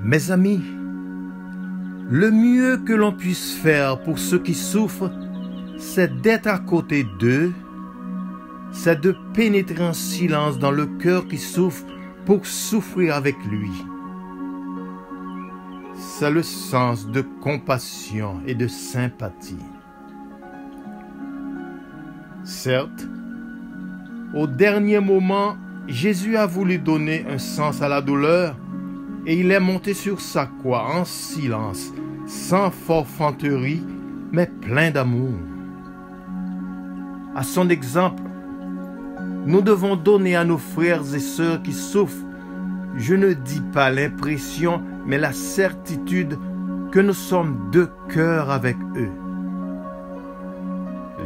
Mes amis, le mieux que l'on puisse faire pour ceux qui souffrent, c'est d'être à côté d'eux, c'est de pénétrer en silence dans le cœur qui souffre pour souffrir avec lui. C'est le sens de compassion et de sympathie. Certes, au dernier moment, Jésus a voulu donner un sens à la douleur et il est monté sur sa croix en silence, sans forfanterie, mais plein d'amour. À son exemple, nous devons donner à nos frères et sœurs qui souffrent, je ne dis pas l'impression, mais la certitude que nous sommes de cœur avec eux.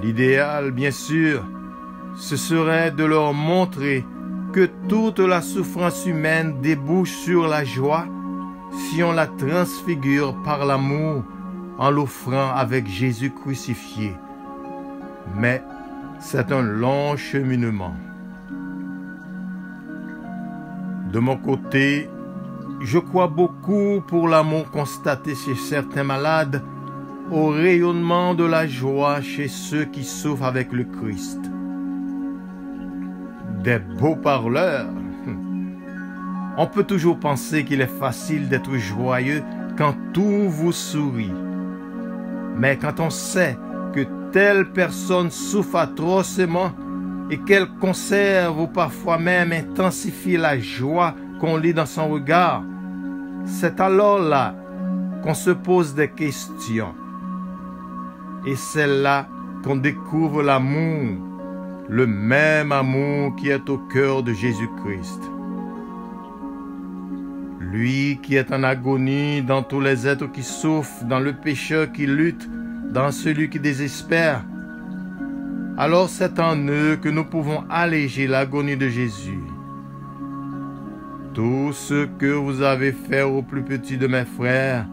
L'idéal, bien sûr, ce serait de leur montrer que toute la souffrance humaine débouche sur la joie si on la transfigure par l'amour en l'offrant avec Jésus crucifié. Mais c'est un long cheminement. De mon côté, je crois beaucoup pour l'amour constaté chez certains malades, au rayonnement de la joie chez ceux qui souffrent avec le Christ. Des beaux parleurs. On peut toujours penser qu'il est facile d'être joyeux quand tout vous sourit. Mais quand on sait que telle personne souffre atrocement et qu'elle conserve ou parfois même intensifie la joie qu'on lit dans son regard, c'est alors là qu'on se pose des questions. Et c'est là qu'on découvre l'amour, le même amour qui est au cœur de Jésus-Christ. Lui qui est en agonie dans tous les êtres qui souffrent, dans le pécheur qui lutte, dans celui qui désespère. Alors c'est en eux que nous pouvons alléger l'agonie de Jésus. Tout ce que vous avez fait au plus petit de mes frères,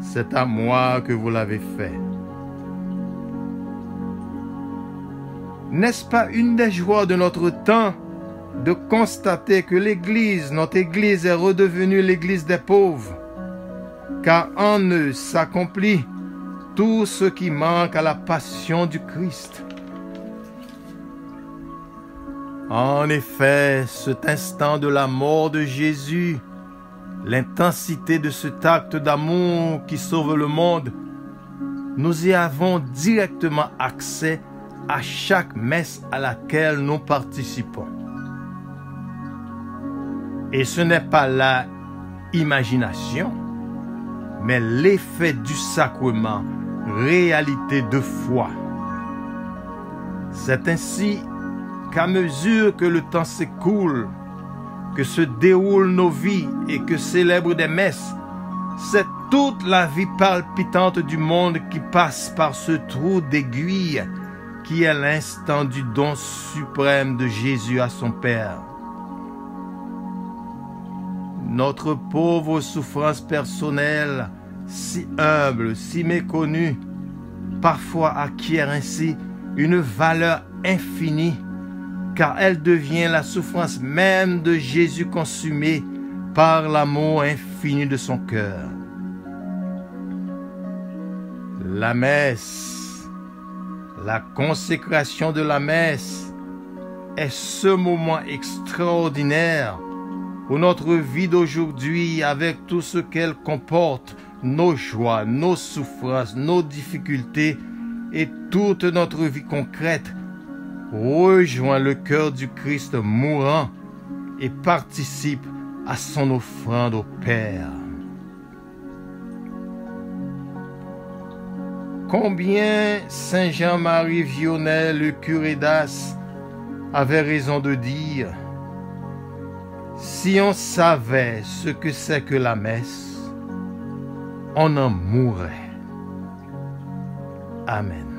c'est à moi que vous l'avez fait. N'est-ce pas une des joies de notre temps de constater que l'Église, notre Église, est redevenue l'Église des pauvres, car en eux s'accomplit tout ce qui manque à la passion du Christ. En effet, cet instant de la mort de Jésus, l'intensité de cet acte d'amour qui sauve le monde, nous y avons directement accès à chaque messe à laquelle nous participons. Et ce n'est pas la imagination, mais l'effet du sacrement, réalité de foi. C'est ainsi qu'à mesure que le temps s'écoule, que se déroulent nos vies et que célèbrent des messes, c'est toute la vie palpitante du monde qui passe par ce trou d'aiguille qui est l'instant du don suprême de Jésus à son Père. Notre pauvre souffrance personnelle, si humble, si méconnue, parfois acquiert ainsi une valeur infinie, car elle devient la souffrance même de Jésus consumé par l'amour infini de son cœur. La messe, la consécration de la messe est ce moment extraordinaire où notre vie d'aujourd'hui, avec tout ce qu'elle comporte, nos joies, nos souffrances, nos difficultés et toute notre vie concrète, rejoint le cœur du Christ mourant et participe à son offrande au Père. Combien Saint Jean-Marie Vianney, le curé d'As, avait raison de dire: si on savait ce que c'est que la messe, on en mourrait. Amen.